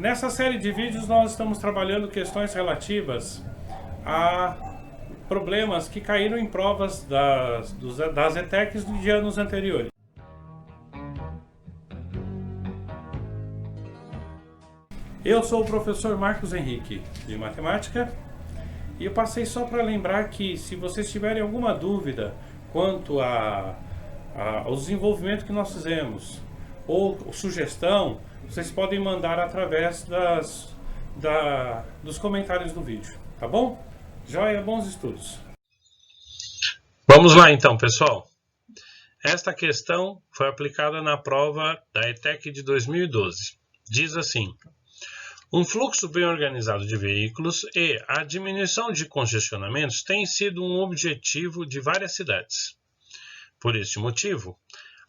Nessa série de vídeos nós estamos trabalhando questões relativas a problemas que caíram em provas das ETECs de anos anteriores. Eu sou o professor Marcos Henrique, de Matemática, e eu passei só para lembrar que se vocês tiverem alguma dúvida quanto ao desenvolvimento que nós fizemos, ou sugestão, vocês podem mandar através dos comentários do vídeo, tá bom? Joia, bons estudos! Vamos lá então, pessoal. Esta questão foi aplicada na prova da ETEC de 2012. Diz assim: um fluxo bem organizado de veículos e a diminuição de congestionamentos tem sido um objetivo de várias cidades. Por este motivo,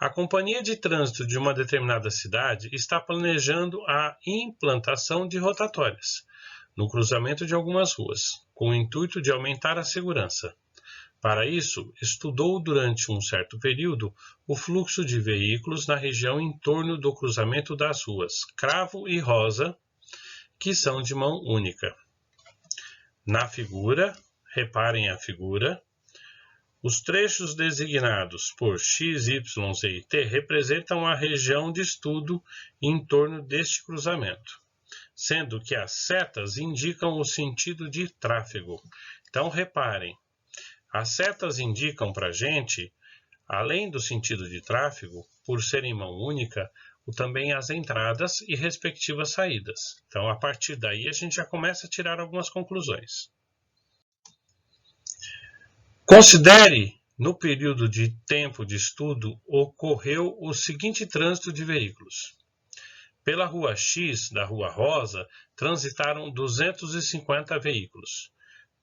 a Companhia de Trânsito de uma determinada cidade está planejando a implantação de rotatórias no cruzamento de algumas ruas, com o intuito de aumentar a segurança. Para isso, estudou durante um certo período o fluxo de veículos na região em torno do cruzamento das ruas Cravo e Rosa, que são de mão única. Na figura, reparem a figura, os trechos designados por X, Y, Z e T representam a região de estudo em torno deste cruzamento, sendo que as setas indicam o sentido de tráfego. Então, reparem, as setas indicam para a gente, além do sentido de tráfego, por serem mão única, também as entradas e respectivas saídas. Então, a partir daí, a gente já começa a tirar algumas conclusões. Considere, no período de tempo de estudo, ocorreu o seguinte trânsito de veículos. Pela rua X da Rua Rosa, transitaram 250 veículos.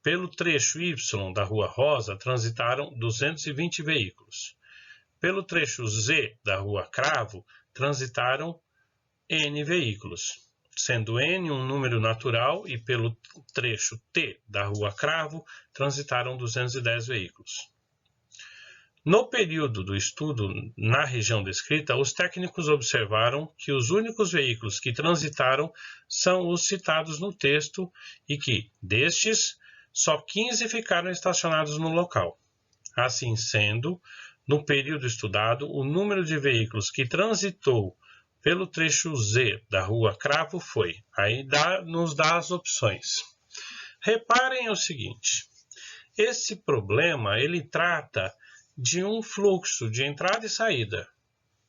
Pelo trecho Y da Rua Rosa, transitaram 220 veículos. Pelo trecho Z da Rua Cravo, transitaram N veículos, sendo N um número natural, e pelo trecho T da Rua Cravo, transitaram 210 veículos. No período do estudo na região descrita, os técnicos observaram que os únicos veículos que transitaram são os citados no texto e que, destes, só 15 ficaram estacionados no local. Assim sendo, no período estudado, o número de veículos que transitou pelo trecho Z da Rua Cravo foi. Aí nos dá as opções. Reparem o seguinte, esse problema ele trata de um fluxo de entrada e saída.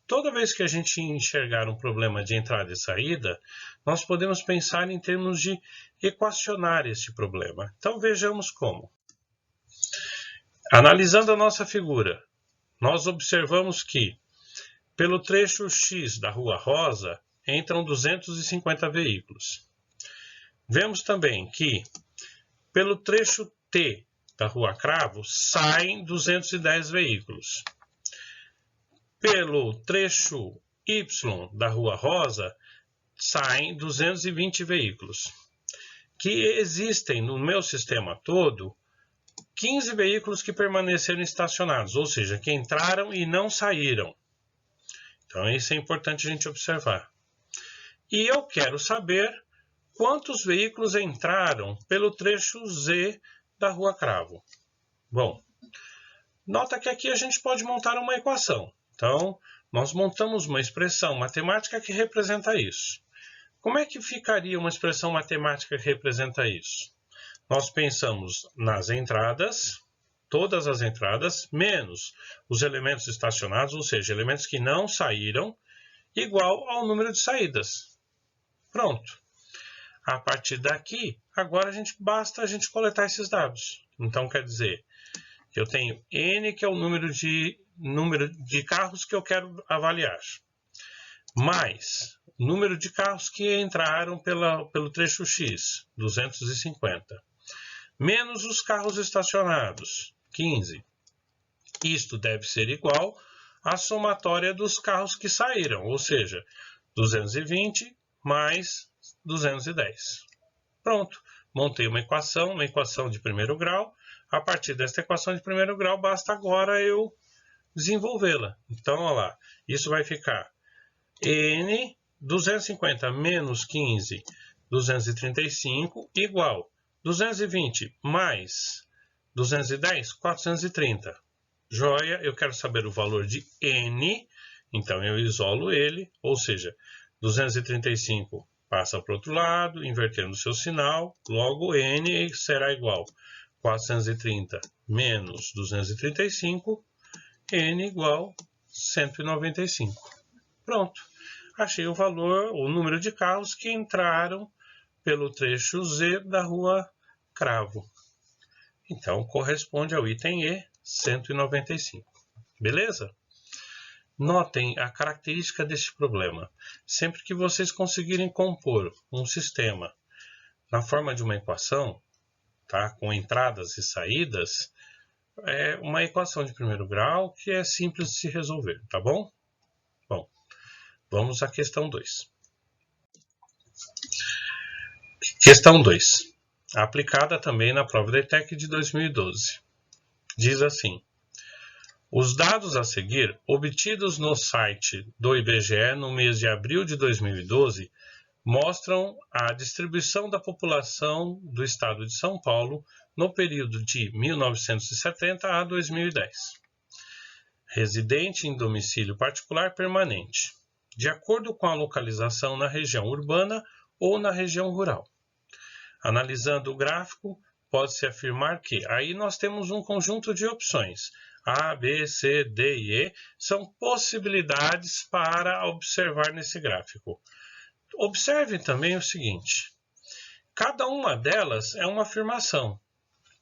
Toda vez que a gente enxergar um problema de entrada e saída, nós podemos pensar em termos de equacionar este problema. Então vejamos como. Analisando a nossa figura, nós observamos que pelo trecho X da Rua Rosa entram 250 veículos. Vemos também que pelo trecho T da Rua Cravo saem 210 veículos. Pelo trecho Y da Rua Rosa saem 220 veículos. Que existem no meu sistema todo 15 veículos que permaneceram estacionados, ou seja, que entraram e não saíram. Então, isso é importante a gente observar. E eu quero saber quantos veículos entraram pelo trecho Z da Rua Cravo. Bom, nota que aqui a gente pode montar uma equação. Então, nós montamos uma expressão matemática que representa isso. Como é que ficaria uma expressão matemática que representa isso? Nós pensamos nas entradas, todas as entradas, menos os elementos estacionados, ou seja, elementos que não saíram, igual ao número de saídas. Pronto. A partir daqui, agora basta a gente coletar esses dados. Então, quer dizer, eu tenho N, que é o número de carros que eu quero avaliar, mais o número de carros que entraram pelo trecho X, 250, menos os carros estacionados, 15. Isto deve ser igual à somatória dos carros que saíram, ou seja, 220 mais 210. Pronto, montei uma equação de primeiro grau. A partir desta equação de primeiro grau, basta agora eu desenvolvê-la. Então, olha lá, isso vai ficar N 250 menos 15, 235, igual 220 mais 210, 430. Joia, eu quero saber o valor de n, então eu isolo ele, ou seja, 235 passa para o outro lado, invertendo o seu sinal, logo n será igual 430 menos 235, n igual 195. Pronto, achei o valor, o número de carros que entraram pelo trecho Z da rua Cravo. Então, corresponde ao item E, 195. Beleza? Notem a característica deste problema. Sempre que vocês conseguirem compor um sistema na forma de uma equação, tá, com entradas e saídas, é uma equação de primeiro grau que é simples de se resolver, tá bom? Bom, vamos à questão 2. Questão 2. Aplicada também na prova da ETEC de 2012. Diz assim: os dados a seguir, obtidos no site do IBGE no mês de abril de 2012, mostram a distribuição da população do estado de São Paulo no período de 1970 a 2010. Residente em domicílio particular permanente, de acordo com a localização na região urbana ou na região rural. Analisando o gráfico, pode-se afirmar que aí nós temos um conjunto de opções. A, B, C, D e E são possibilidades para observar nesse gráfico. Observe também o seguinte: cada uma delas é uma afirmação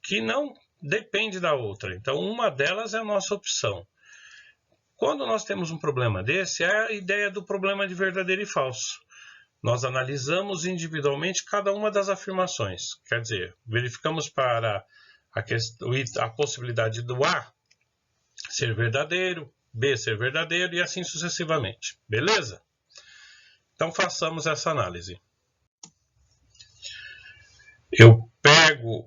que não depende da outra. Então, uma delas é a nossa opção. Quando nós temos um problema desse, é a ideia do problema de verdadeiro e falso. Nós analisamos individualmente cada uma das afirmações. Quer dizer, verificamos para a possibilidade do A ser verdadeiro, B ser verdadeiro e assim sucessivamente. Beleza? Então, façamos essa análise. Eu pego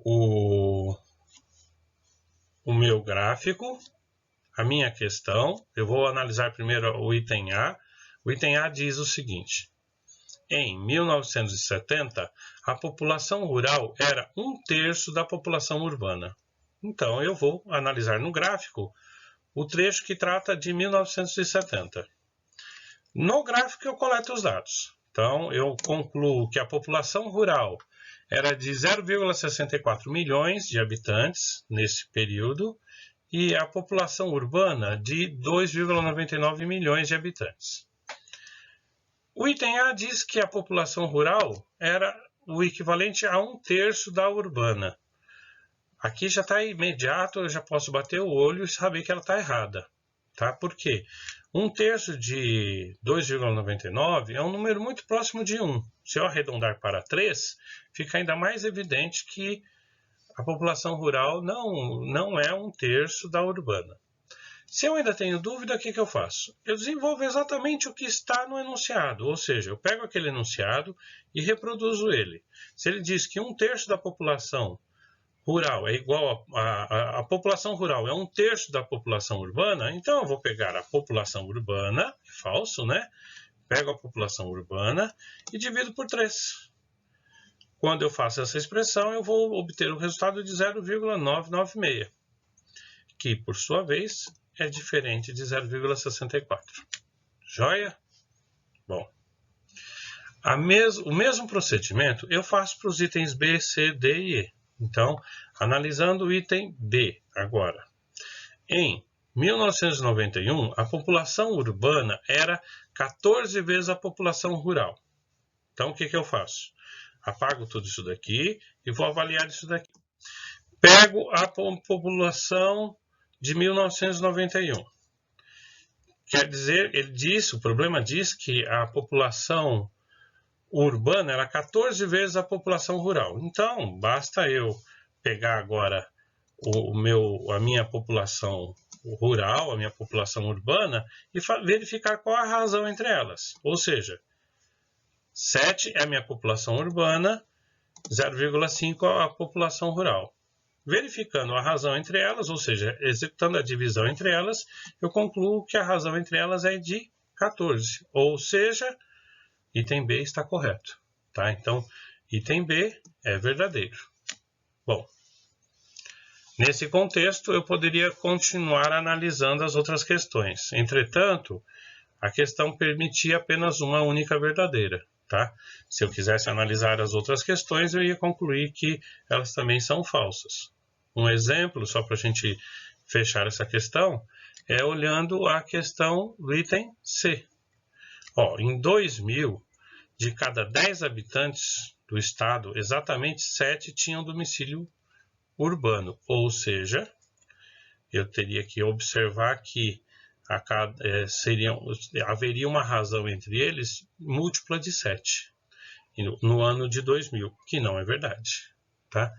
o meu gráfico, a minha questão. Eu vou analisar primeiro o item A. O item A diz o seguinte: em 1970, a população rural era 1/3 da população urbana. Então, eu vou analisar no gráfico o trecho que trata de 1970. No gráfico, eu coleto os dados. Então, eu concluo que a população rural era de 0,64 milhões de habitantes nesse período e a população urbana de 2,99 milhões de habitantes. O item A diz que a população rural era o equivalente a 1/3 da urbana. Aqui já está imediato, eu já posso bater o olho e saber que ela está errada. Tá? Por quê? 1/3 de 2,99 é um número muito próximo de 1. Se eu arredondar para 3, fica ainda mais evidente que a população rural não é 1/3 da urbana. Se eu ainda tenho dúvida, o que eu faço? Eu desenvolvo exatamente o que está no enunciado, ou seja, eu pego aquele enunciado e reproduzo ele. Se ele diz que 1/3 da população rural é igual a população rural é 1/3 da população urbana, então eu vou pegar a população urbana, falso, né? Pego a população urbana e divido por 3. Quando eu faço essa expressão, eu vou obter o resultado de 0,996, que, por sua vez, é diferente de 0,64. Joia? Bom, o mesmo procedimento eu faço para os itens B, C, D e E. Então, analisando o item B agora. Em 1991, a população urbana era 14 vezes a população rural. Então, o que eu faço? Apago tudo isso daqui e vou avaliar isso daqui. Pego a população de 1991. Quer dizer, o problema diz que a população urbana era 14 vezes a população rural. Então, basta eu pegar agora a minha população rural, a minha população urbana, e verificar qual a razão entre elas. Ou seja, 7 é a minha população urbana, 0,5 é a população rural. Verificando a razão entre elas, ou seja, executando a divisão entre elas, eu concluo que a razão entre elas é de 14. Ou seja, item B está correto, tá? Então, item B é verdadeiro. Bom, nesse contexto, eu poderia continuar analisando as outras questões. Entretanto, a questão permitia apenas uma única verdadeira, tá? Se eu quisesse analisar as outras questões, eu ia concluir que elas também são falsas. Um exemplo, só para a gente fechar essa questão, é olhando a questão do item C. Ó, em 2000, de cada 10 habitantes do estado, exatamente 7 tinham domicílio urbano, ou seja, eu teria que observar que haveria uma razão entre eles múltipla de 7 no ano de 2000, que não é verdade, tá?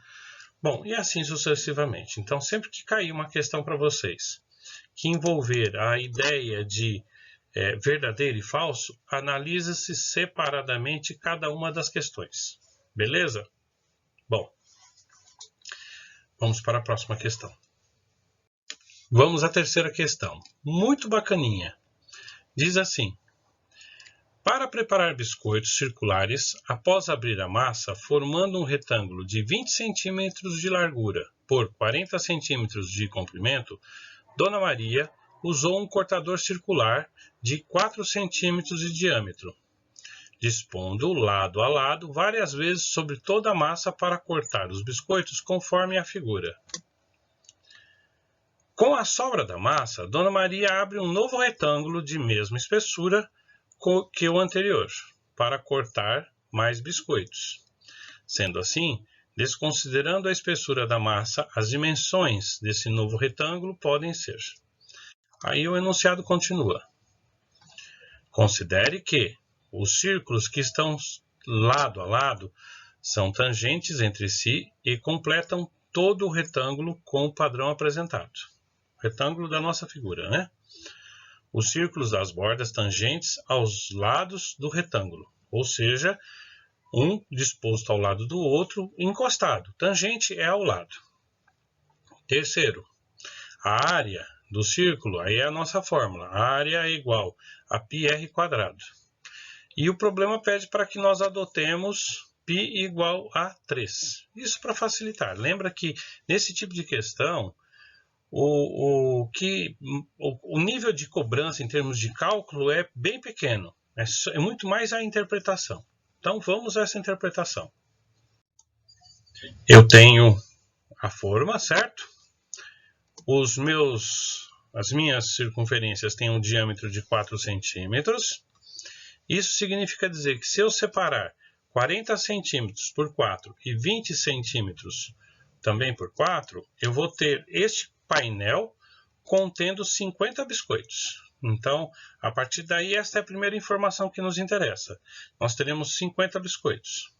Bom, e assim sucessivamente. Então, sempre que cair uma questão para vocês que envolver a ideia de verdadeiro e falso, analisa-se separadamente cada uma das questões, beleza? Bom, vamos para a próxima questão. Vamos à terceira questão, muito bacaninha. Diz assim: para preparar biscoitos circulares, após abrir a massa, formando um retângulo de 20 cm de largura por 40 cm de comprimento, Dona Maria usou um cortador circular de 4 cm de diâmetro, dispondo lado a lado várias vezes sobre toda a massa para cortar os biscoitos conforme a figura. Com a sobra da massa, Dona Maria abre um novo retângulo de mesma espessura que o anterior, para cortar mais biscoitos. Sendo assim, desconsiderando a espessura da massa, as dimensões desse novo retângulo podem ser. Aí o enunciado continua. Considere que os círculos que estão lado a lado são tangentes entre si e completam todo o retângulo com o padrão apresentado. Retângulo da nossa figura, né? Os círculos das bordas tangentes aos lados do retângulo, ou seja, um disposto ao lado do outro, encostado. Tangente é ao lado. Terceiro, a área do círculo, aí é a nossa fórmula. A área é igual a πr². E o problema pede para que nós adotemos π igual a 3. Isso para facilitar. Lembra que nesse tipo de questão, o nível de cobrança em termos de cálculo é bem pequeno. É muito mais a interpretação. Então vamos a essa interpretação. Eu tenho a forma, certo? As minhas circunferências têm um diâmetro de 4 centímetros. Isso significa dizer que se eu separar 40 centímetros por 4 e 20 centímetros também por 4, eu vou ter este painel contendo 50 biscoitos. Então, a partir daí, esta é a primeira informação que nos interessa. Nós teremos 50 biscoitos.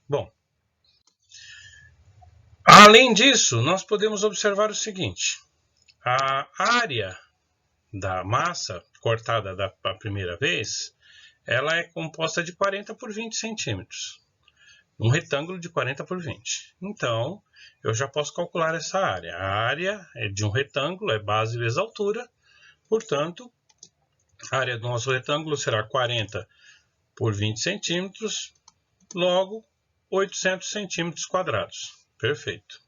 Bom, além disso, nós podemos observar o seguinte. A área da massa cortada da primeira vez, ela é composta de 40 por 20 centímetros. Um retângulo de 40 por 20. Então, eu já posso calcular essa área. A área é de um retângulo, é base vezes altura. Portanto, a área do nosso retângulo será 40 por 20 centímetros, logo 800 centímetros quadrados. Perfeito.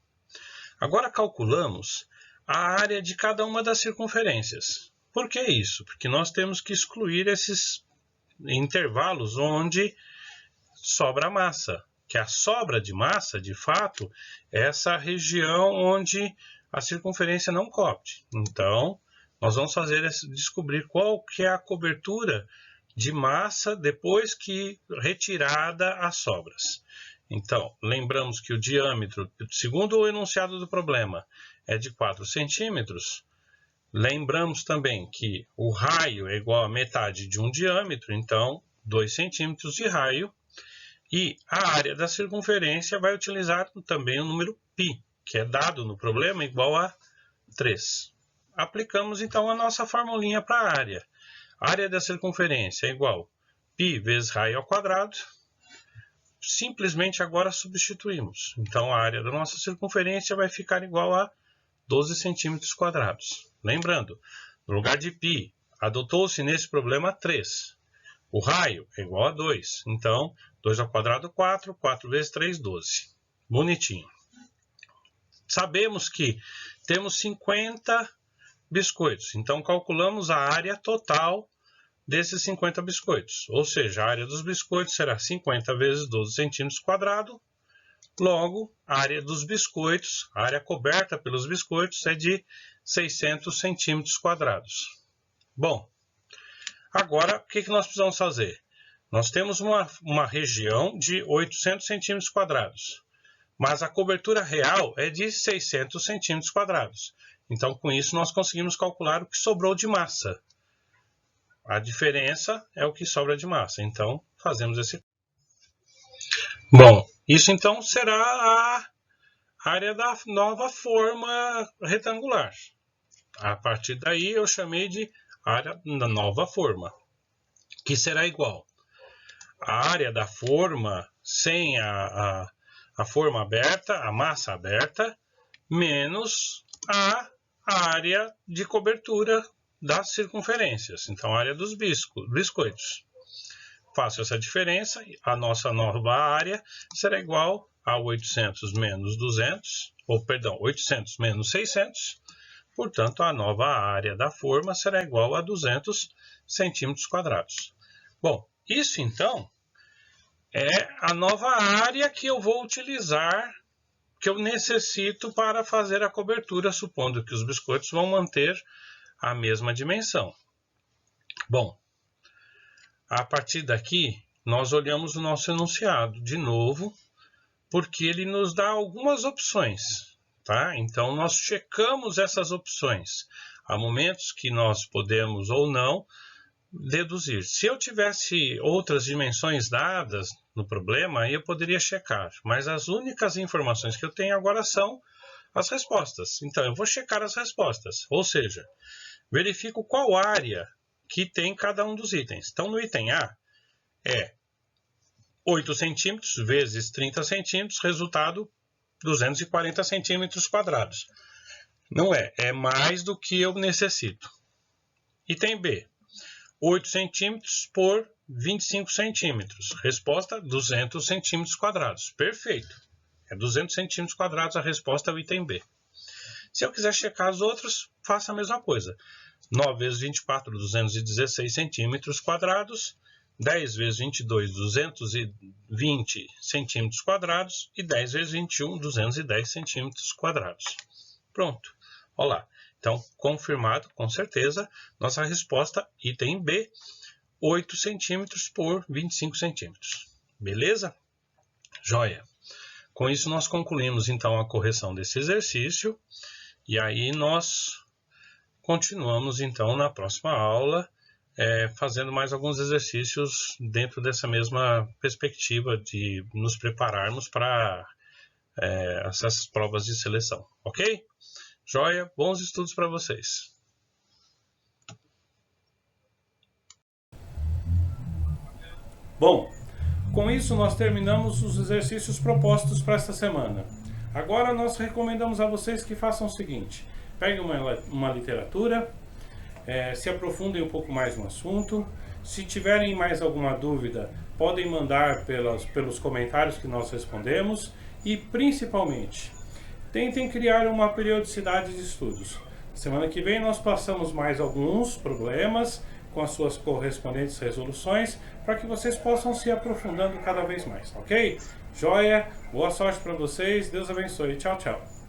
Agora calculamos a área de cada uma das circunferências. Por que isso? Porque nós temos que excluir esses intervalos onde sobra massa. Que a sobra de massa, de fato, é essa região onde a circunferência não cobre. Então, nós vamos descobrir qual que é a cobertura de massa depois que retirada as sobras. Então, lembramos que o diâmetro, segundo o enunciado do problema, é de 4 centímetros. Lembramos também que o raio é igual a metade de um diâmetro, então 2 centímetros de raio. E a área da circunferência vai utilizar também o número π, que é dado no problema igual a 3. Aplicamos então a nossa formulinha para a área. A área da circunferência é igual a π vezes raio ao quadrado. Simplesmente agora substituímos. Então a área da nossa circunferência vai ficar igual a 12 centímetros quadrados. Lembrando, no lugar de π, adotou-se nesse problema 3. O raio é igual a 2. Então, 2 ao quadrado, 4. 4 vezes 3, 12. Bonitinho. Sabemos que temos 50 biscoitos. Então, calculamos a área total desses 50 biscoitos. Ou seja, a área dos biscoitos será 50 vezes 12 centímetros quadrados. Logo, a área dos biscoitos, a área coberta pelos biscoitos é de 600 centímetros quadrados. Bom, agora, o que nós precisamos fazer? Nós temos uma região de 800 centímetros quadrados, mas a cobertura real é de 600 centímetros quadrados. Então, com isso, nós conseguimos calcular o que sobrou de massa. A diferença é o que sobra de massa. Então, fazemos esse... Bom, isso então será a área da nova forma retangular. A partir daí, eu chamei de área da nova forma, que será igual à área da forma sem a forma aberta, a massa aberta, menos a área de cobertura das circunferências. Então, a área dos biscoitos. Faço essa diferença, a nossa nova área será igual a 800 menos 200, ou perdão, 800 menos 600. Portanto, a nova área da forma será igual a 200 centímetros quadrados. Bom, isso então é a nova área que eu vou utilizar, que eu necessito para fazer a cobertura, supondo que os biscoitos vão manter a mesma dimensão. Bom, a partir daqui, nós olhamos o nosso enunciado de novo, porque ele nos dá algumas opções, tá? Então, nós checamos essas opções. Há momentos que nós podemos ou não deduzir. Se eu tivesse outras dimensões dadas no problema, aí eu poderia checar, mas as únicas informações que eu tenho agora são as respostas. Então, eu vou checar as respostas, ou seja, verifico qual área que tem cada um dos itens. Então, no item A é 8 centímetros vezes 30 centímetros, resultado 240 centímetros quadrados. Não é, é mais do que eu necessito. Item B, 8 centímetros por 25 centímetros. Resposta, 200 centímetros quadrados. Perfeito. É 200 centímetros quadrados a resposta ao item B. Se eu quiser checar as outras, faça a mesma coisa. 9 vezes 24, 216 centímetros quadrados. 10 vezes 22, 220 centímetros quadrados. E 10 vezes 21, 210 centímetros quadrados. Pronto. Olha lá. Então, confirmado, com certeza, nossa resposta, item B, 8 centímetros por 25 centímetros. Beleza? Joia. Com isso, nós concluímos, então, a correção desse exercício. E aí, nós continuamos, então, na próxima aula, fazendo mais alguns exercícios dentro dessa mesma perspectiva de nos prepararmos para essas provas de seleção. Ok? Joia, bons estudos para vocês. Bom, com isso nós terminamos os exercícios propostos para esta semana. Agora nós recomendamos a vocês que façam o seguinte: peguem uma literatura, se aprofundem um pouco mais no assunto. Se tiverem mais alguma dúvida, podem mandar pelos comentários que nós respondemos. E principalmente, tentem criar uma periodicidade de estudos. Semana que vem nós passamos mais alguns problemas com as suas correspondentes resoluções, para que vocês possam se aprofundando cada vez mais, ok? Joia, boa sorte para vocês, Deus abençoe, tchau, tchau.